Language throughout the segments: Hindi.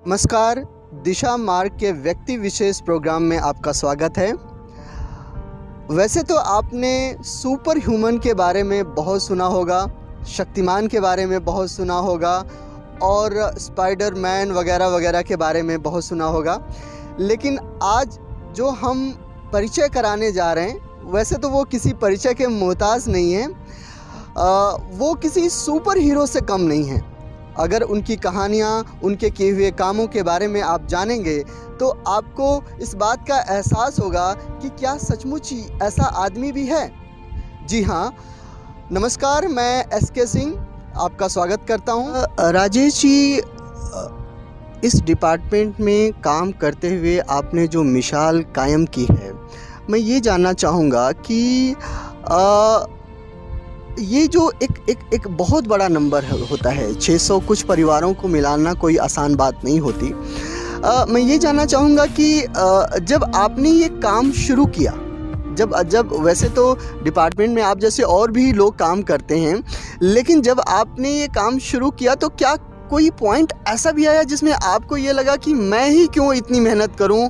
नमस्कार, दिशा मार्ग के व्यक्ति विशेष प्रोग्राम में आपका स्वागत है। वैसे तो आपने सुपर ह्यूमन के बारे में बहुत सुना होगा, शक्तिमान के बारे में बहुत सुना होगा और स्पाइडरमैन वगैरह वगैरह के बारे में बहुत सुना होगा। लेकिन आज जो हम परिचय कराने जा रहे हैं, वैसे तो वो किसी परिचय के मोहताज नहीं हैं, वो किसी सुपर हीरो से कम नहीं हैं। अगर उनकी कहानियाँ, उनके किए हुए कामों के बारे में आप जानेंगे तो आपको इस बात का एहसास होगा कि क्या सचमुच ही ऐसा आदमी भी है। जी हाँ, नमस्कार, मैं एसके सिंह आपका स्वागत करता हूँ। राजेश जी, इस डिपार्टमेंट में काम करते हुए आपने जो मिसाल कायम की है, मैं ये जानना चाहूँगा कि ये जो एक बहुत बड़ा नंबर होता है, 600 कुछ परिवारों को मिलाना कोई आसान बात नहीं होती। मैं ये जानना चाहूँगा कि जब आपने ये काम शुरू किया, जब वैसे तो डिपार्टमेंट में आप जैसे और भी लोग काम करते हैं, लेकिन जब आपने ये काम शुरू किया तो क्या कोई पॉइंट ऐसा भी आया जिसमें आपको ये लगा कि मैं ही क्यों इतनी मेहनत करूं,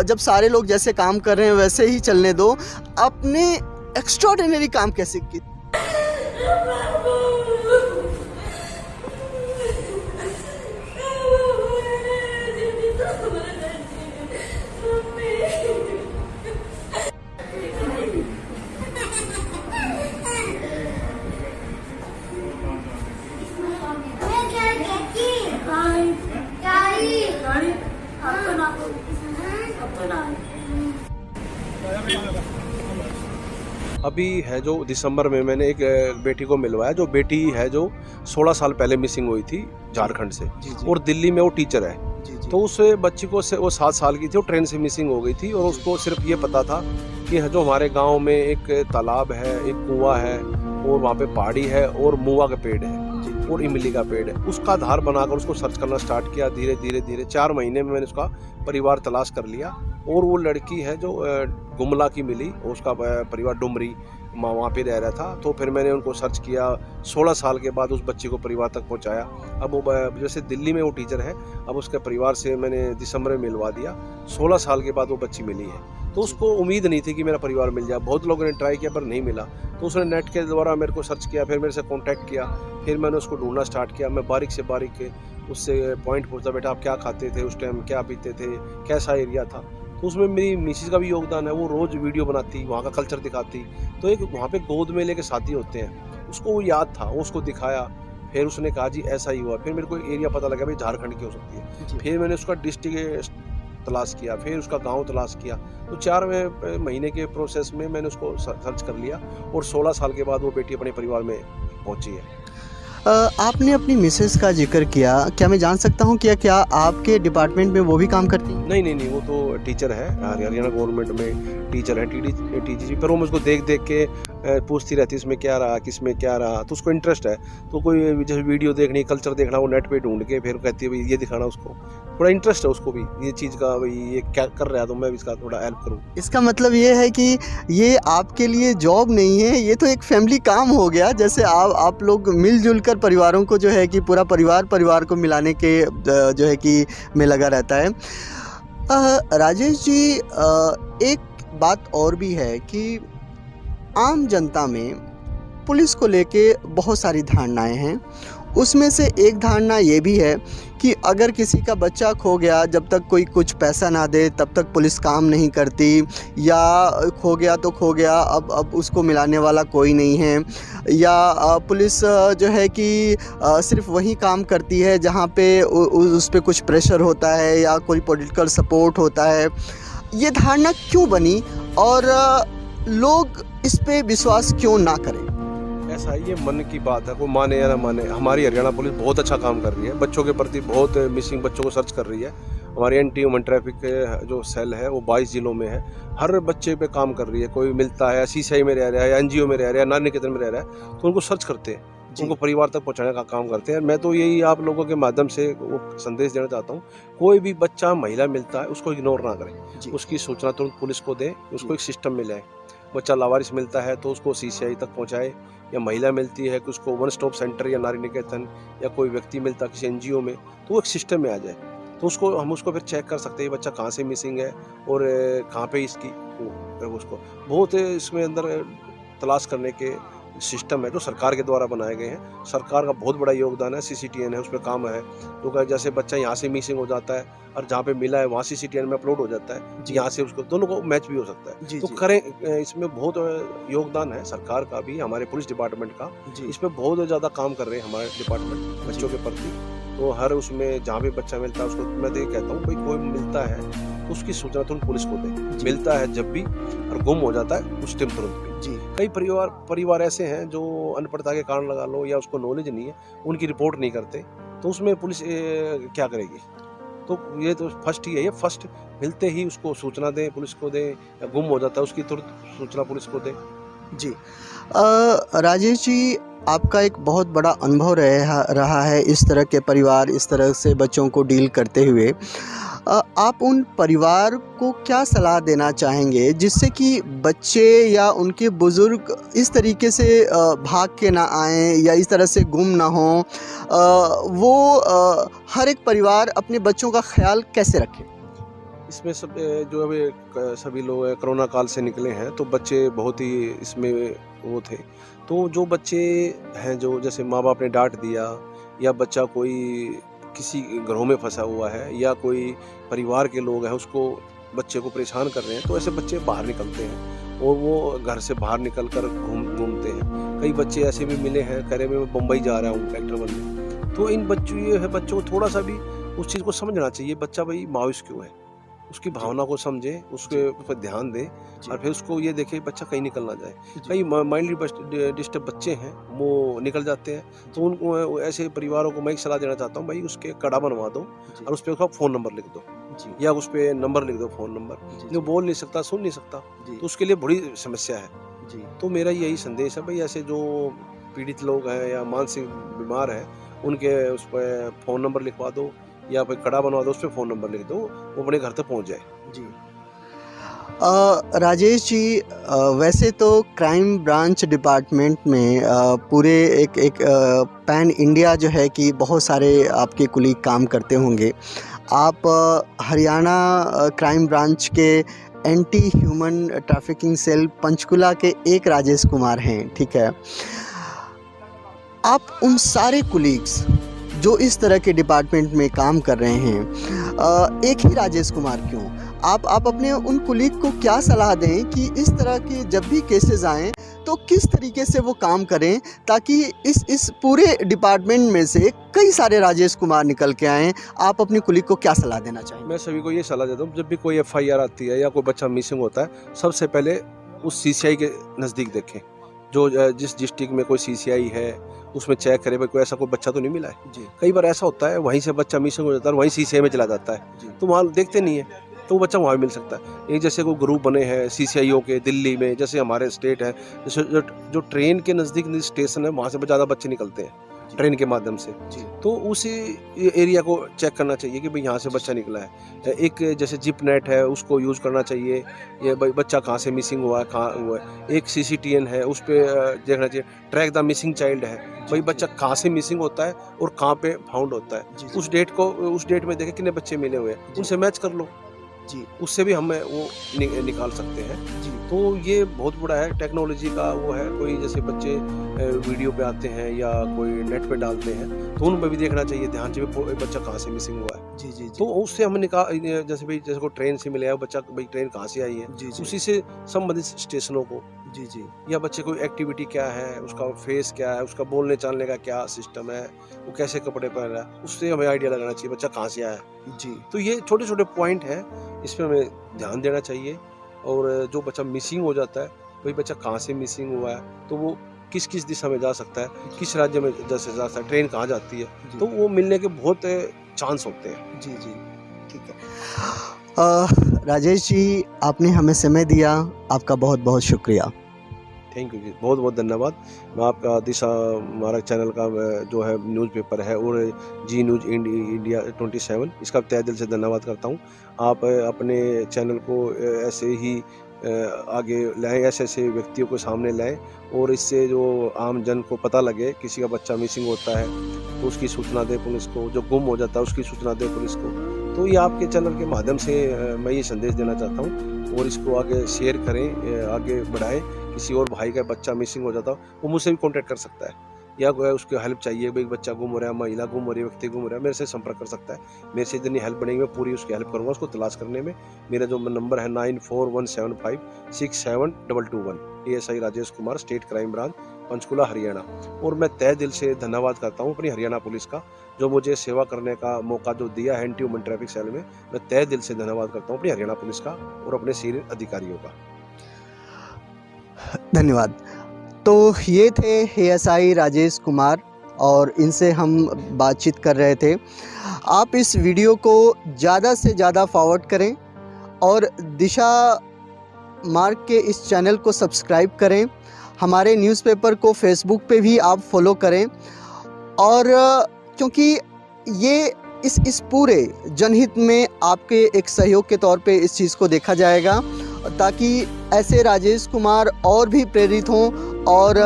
जब सारे लोग जैसे काम कर रहे हैं वैसे ही चलने दो। आपने एक्स्ट्राऑर्डिनरी काम कैसे किया? अभी है जो दिसंबर में मैंने एक बेटी को मिलवाया, जो बेटी है जो 16 साल पहले मिसिंग हुई थी झारखंड से। और दिल्ली में वो टीचर है। तो उस बच्ची को वो 7 साल की थी, वो ट्रेन से मिसिंग हो गई थी और उसको सिर्फ ये पता था कि जो हमारे गांव में एक तालाब है, एक कुआं है और वहाँ पे पहाड़ी है और मुआ का पेड़ है और इमली का पेड़ है। उसका आधार बनाकर उसको सर्च करना स्टार्ट किया। धीरे धीरे 4 महीने में मैंने उसका परिवार तलाश कर लिया और वो लड़की है जो गुमला की मिली, उसका परिवार डुमरी वहाँ पे रह रहा था। तो फिर मैंने उनको सर्च किया, 16 साल के बाद उस बच्ची को परिवार तक पहुँचाया। अब वो जैसे दिल्ली में वो टीचर है, अब उसके परिवार से मैंने दिसंबर में मिलवा दिया। 16 साल के बाद वो बच्ची मिली है। तो उसको उम्मीद नहीं थी कि मेरा परिवार मिल जाए। बहुत लोगों ने ट्राई किया पर नहीं मिला, तो उसने नेट के द्वारा मेरे को सर्च किया, फिर मेरे से कॉन्टैक्ट किया, फिर मैंने उसको ढूंढना स्टार्ट किया। मैं बारीक से बारीक उससे पॉइंट पूछता, बेटा आप क्या खाते थे उस टाइम, क्या पीते थे, कैसा एरिया था। तो उसमें मेरी मिसेज का भी योगदान है, वो रोज़ वीडियो बनाती, वहाँ का कल्चर दिखाती। तो एक वहाँ पे गोद में लेके साथी होते हैं, उसको वो याद था, वो उसको दिखाया। फिर उसने कहा जी ऐसा ही हुआ। फिर मेरे को एरिया पता लगा भाई झारखंड की हो सकती है। फिर मैंने उसका डिस्ट्रिक्ट तलाश किया, फिर उसका गांव तलाश किया। तो 4 महीने के प्रोसेस में मैंने उसको सर्च कर लिया और 16 साल के बाद वो बेटी अपने परिवार में पहुंची है। आपने अपनी मिसेस का जिक्र किया, क्या मैं जान सकता हूँ क्या आपके डिपार्टमेंट में वो भी काम करती हैं? नहीं, वो तो टीचर है, हरियाणा गवर्नमेंट में टीचर है, टीजीसी। पर वो मुझको देख के पूछती रहती इसमें क्या रहा, किसमें क्या रहा। तो उसको इंटरेस्ट है, तो कोई जैसे वीडियो देखनी, कल्चर देखना, वो नेट पे ढूंढ के फिर कहती है भाई ये दिखाना। उसको थोड़ा इंटरेस्ट है उसको भी ये चीज़ का, भाई ये क्या कर रहा है तो मैं भी इसका थोड़ा हेल्प करूँ। इसका मतलब ये है कि ये आपके लिए जॉब नहीं है, ये तो एक फैमिली काम हो गया। जैसे आप लोग मिलजुल कर परिवारों को जो है कि पूरा परिवार को मिलाने के जो है कि में लगा रहता है। राजेश जी, एक बात और भी है कि आम जनता में पुलिस को लेके बहुत सारी धारणाएं हैं। उसमें से एक धारणा ये भी है कि अगर किसी का बच्चा खो गया, जब तक कोई कुछ पैसा ना दे तब तक पुलिस काम नहीं करती, या खो गया तो खो गया, अब उसको मिलाने वाला कोई नहीं है, या पुलिस जो है कि सिर्फ वही काम करती है जहाँ पे उस पे कुछ प्रेशर होता है या कोई पॉलिटिकल सपोर्ट होता है। ये धारणा क्यों बनी और लोग इस पे विश्वास क्यों ना करें? ऐसा ये मन की बात है, कोई माने या ना माने। हमारी हरियाणा पुलिस बहुत अच्छा काम कर रही है, बच्चों के प्रति बहुत मिसिंग बच्चों को सर्च कर रही है। हमारी एंटी ह्यूमन ट्रैफिक जो सेल है वो 22 जिलों में है, हर बच्चे पे काम कर रही है। कोई मिलता है, सीसीआई में रह रहा है, एनजीओ में रह रहा है, नारी निकेतन में रह रहा है, तो उनको सर्च करते हैं, उनको परिवार तक पहुंचाने का काम करते हैं। मैं तो यही आप लोगों के माध्यम से वो संदेश देना चाहता हूँ, कोई भी बच्चा महिला मिलता है उसको इग्नोर ना करें, उसकी सूचना तुरंत पुलिस को दें, उसको एक सिस्टम में लाएं। बच्चा लावारिस मिलता है तो उसको सीसीआई तक पहुंचाए, या महिला मिलती है कि उसको वन स्टॉप सेंटर या नारी निकेतन, या कोई व्यक्ति मिलता है किसी एनजीओ में, तो वो एक सिस्टम में आ जाए। तो हम उसको फिर चेक कर सकते हैं ये बच्चा कहाँ से मिसिंग है और कहाँ पे इसकी उसको बहुत इसमें अंदर तलाश करने के सिस्टम है जो सरकार के द्वारा बनाए गए हैं। सरकार का बहुत बड़ा योगदान है, CCTN है उसमें काम है। तो जैसे बच्चा यहाँ से मिसिंग हो जाता है और जहाँ पे मिला है वहाँ CCTN में अपलोड हो जाता है, यहाँ से उसको दोनों को मैच भी हो सकता है। तो करें, इसमें बहुत योगदान है सरकार का भी, हमारे पुलिस डिपार्टमेंट का। इसमें बहुत ज़्यादा काम कर रहे हैं हमारे डिपार्टमेंट बच्चों के प्रति। तो हर उसमें जहाँ भी बच्चा मिलता है उसको मैं तो ये कहता हूँ भाई कोई मिलता है तो उसकी सूचना तुरंत पुलिस को दे। मिलता है जब भी और गुम हो जाता है उस टाइम तुरंत भी। कई परिवार ऐसे हैं जो अनपढ़ता के कारण लगा लो या उसको नॉलेज नहीं है, उनकी रिपोर्ट नहीं करते, तो उसमें पुलिस क्या करेगी। तो ये तो फर्स्ट ही है, ये फर्स्ट मिलते ही उसको सूचना दें, पुलिस को दें, या गुम हो जाता है उसकी तुरंत सूचना पुलिस को दें। जी राजेश जी, आपका एक बहुत बड़ा अनुभव रहा है इस तरह के परिवार, इस तरह से बच्चों को डील करते हुए। आप उन परिवार को क्या सलाह देना चाहेंगे जिससे कि बच्चे या उनके बुज़ुर्ग इस तरीके से भाग के ना आएँ या इस तरह से गुम ना हों? हर एक परिवार अपने बच्चों का ख्याल कैसे रखे? इसमें सब जो अभी सभी लोग कोरोना काल से निकले हैं तो बच्चे बहुत ही इसमें वो थे। तो जो बच्चे हैं जो जैसे माँ बाप ने डांट दिया या बच्चा कोई किसी घरों में फंसा हुआ है या कोई परिवार के लोग हैं उसको बच्चे को परेशान कर रहे हैं, तो ऐसे बच्चे बाहर निकलते हैं और वो घर से बाहर निकल कर घूमते हैं। कई बच्चे ऐसे भी मिले हैं, कह रहे मैं मुंबई जा रहा हूँ कलेक्टर बनने। तो इन बच्चों को थोड़ा सा भी उस चीज़ को समझना चाहिए, बच्चा भाई मायूस क्यों है, उसकी भावना को समझे, उसके ऊपर ध्यान दें और फिर उसको ये देखे बच्चा कहीं निकल ना जाए। कई माइंडली डिस्टर्ब बच्चे हैं वो निकल जाते हैं, तो उनको ऐसे परिवारों को मैं एक सलाह देना चाहता हूँ भाई उसके कड़ा बनवा दो और उस पर उसका फ़ोन नंबर लिख दो या उस पर नंबर लिख दो, फ़ोन नंबर। जो बोल नहीं सकता, सुन नहीं सकता, तो उसके लिए बड़ी समस्या है। तो मेरा यही संदेश है भाई ऐसे जो पीड़ित लोग हैं या मानसिक बीमार हैं उनके उस पर फ़ोन नंबर लिखवा दो या कोई कड़ा बनवा दो, उस पर फ़ोन नंबर लिख दो, वो अपने घर तक पहुंच जाए। जी राजेश जी, वैसे तो क्राइम ब्रांच डिपार्टमेंट में पूरे एक पैन इंडिया जो है कि बहुत सारे आपके कुलीग काम करते होंगे। आप हरियाणा क्राइम ब्रांच के anti human trafficking cell Panchkula के एक राजेश कुमार हैं, ठीक है। आप उन सारे कुलीग्स जो इस तरह के डिपार्टमेंट में काम कर रहे हैं, एक ही राजेश कुमार क्यों, आप अपने उन कुलीग को क्या सलाह दें कि इस तरह के जब भी केसेस आएँ तो किस तरीके से वो काम करें ताकि इस पूरे डिपार्टमेंट में से कई सारे राजेश कुमार निकल के आएँ? आप अपनी कुलीग को क्या सलाह देना चाहेंगे? मैं सभी को ये सलाह देता हूँ, जब भी कोई FIR आती है या कोई बच्चा मिसिंग होता है, सबसे पहले उस CCI के नज़दीक देखें। जो जिस डिस्ट्रिक्ट में कोई CCI है उसमें चेक करे भाई कोई ऐसा कोई बच्चा तो नहीं मिला है। कई बार ऐसा होता है वहीं से बच्चा मिसिंग हो जाता है और वहीं CCI में चला जाता है, तो वहाँ देखते नहीं है, तो वो बच्चा वहाँ मिल सकता है। एक जैसे कोई ग्रुप बने हैं CCIO के दिल्ली में, जैसे हमारे स्टेट है, जैसे जो ट्रेन के नज़दीक स्टेशन है वहाँ से ज़्यादा बच्चे निकलते हैं ट्रेन के माध्यम से, तो उसी एरिया को चेक करना चाहिए कि भाई यहाँ से बच्चा निकला है। एक जैसे जिप नेट है उसको यूज़ करना चाहिए, ये बच्चा कहाँ से मिसिंग हुआ है, कहाँ हुआ है। एक CCTN है उस पर देखना चाहिए, ट्रैक द मिसिंग चाइल्ड है, भाई बच्चा कहाँ से मिसिंग होता है और कहाँ पे फाउंड होता है, उस डेट में देखें कितने बच्चे मिले हुए हैं, उनसे मैच कर लो जी, उससे भी हम वो निकाल सकते हैं जी। तो ये बहुत बड़ा है टेक्नोलॉजी का वो है। कोई जैसे बच्चे वीडियो पे आते हैं या कोई नेट पे डालते हैं तो उन पर भी देखना चाहिए ध्यान से बच्चा कहाँ से मिसिंग हुआ है जी जी। तो उससे हम जैसे को ट्रेन से मिले बच्चा, भाई ट्रेन कहाँ से आई है जी, उसी से संबंधित स्टेशनों को जी जी, या बच्चे को एक्टिविटी क्या है, उसका फेस क्या है, उसका बोलने चालने का क्या सिस्टम है, वो कैसे कपड़े पहन रहा है, उससे हमें आइडिया लगाना चाहिए बच्चा कहाँ से आया जी। तो ये छोटे छोटे पॉइंट हैं, इस पर हमें ध्यान देना चाहिए। और जो बच्चा मिसिंग हो जाता है, भाई बच्चा कहाँ से मिसिंग हुआ है, तो वो किस किस दिशा में जा सकता है, किस राज्य में जैसे जा सकता है, ट्रेन कहाँ जाती है, तो वो मिलने के बहुत चांस होते हैं जी जी। ठीक है राजेश जी, आपने हमें समय दिया, आपका बहुत बहुत शुक्रिया। थैंक यू जी, बहुत बहुत धन्यवाद। मैं आपका दिशा हमारा चैनल का जो है न्यूज़पेपर है और जी न्यूज़ इंडिया 27, इसका तहे दिल से धन्यवाद करता हूँ। आप अपने चैनल को ऐसे ही आगे लाएं, ऐसे व्यक्तियों को सामने लाएं और इससे जो आम जन को पता लगे किसी का बच्चा मिसिंग होता है तो उसकी सूचना दें पुलिस को, जो गुम हो जाता है उसकी सूचना दें पुलिस को। तो ये आपके चैनल के माध्यम से मैं ये संदेश देना चाहता हूँ, और इसको आगे शेयर करें, आगे बढ़ाएं। किसी और भाई का बच्चा मिसिंग हो जाता हो, वो मुझसे भी कांटेक्ट कर सकता है, या उसको हेल्प चाहिए, भाई बच्चा गुम हो रहा है, महिला गुम हो रही है, व्यक्ति गुम हो रहा है, मेरे से संपर्क कर सकता है। मेरे से जितनी हेल्प बनेगी मैं पूरी उसकी हेल्प करूँगा उसको तलाश करने में। मेरा जो नंबर है 9417567221, ASI Rajesh Kumar, state crime branch, Panchkula, Haryana. और मैं तहे दिल से धन्यवाद करता हूँ अपनी हरियाणा पुलिस का, जो मुझे सेवा करने का मौका जो दिया है एंटी ह्यूमन ट्रैफिक सेल में। मैं तहे दिल से धन्यवाद करता हूँ अपनी हरियाणा पुलिस का और अपने सीनियर अधिकारियों का। धन्यवाद। तो ये थे ASI राजेश कुमार, और इनसे हम बातचीत कर रहे थे। आप इस वीडियो को ज़्यादा से ज़्यादा फॉरवर्ड करें और दिशा मार्ग के इस चैनल को सब्सक्राइब करें। हमारे न्यूज़पेपर को फेसबुक पे भी आप फॉलो करें, और क्योंकि ये इस पूरे जनहित में आपके एक सहयोग के तौर पे इस चीज़ को देखा जाएगा, ताकि ऐसे राजेश कुमार और भी प्रेरित हों और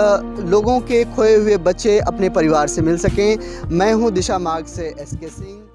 लोगों के खोए हुए बच्चे अपने परिवार से मिल सकें। मैं हूं दिशा मार्ग से SK सिंह।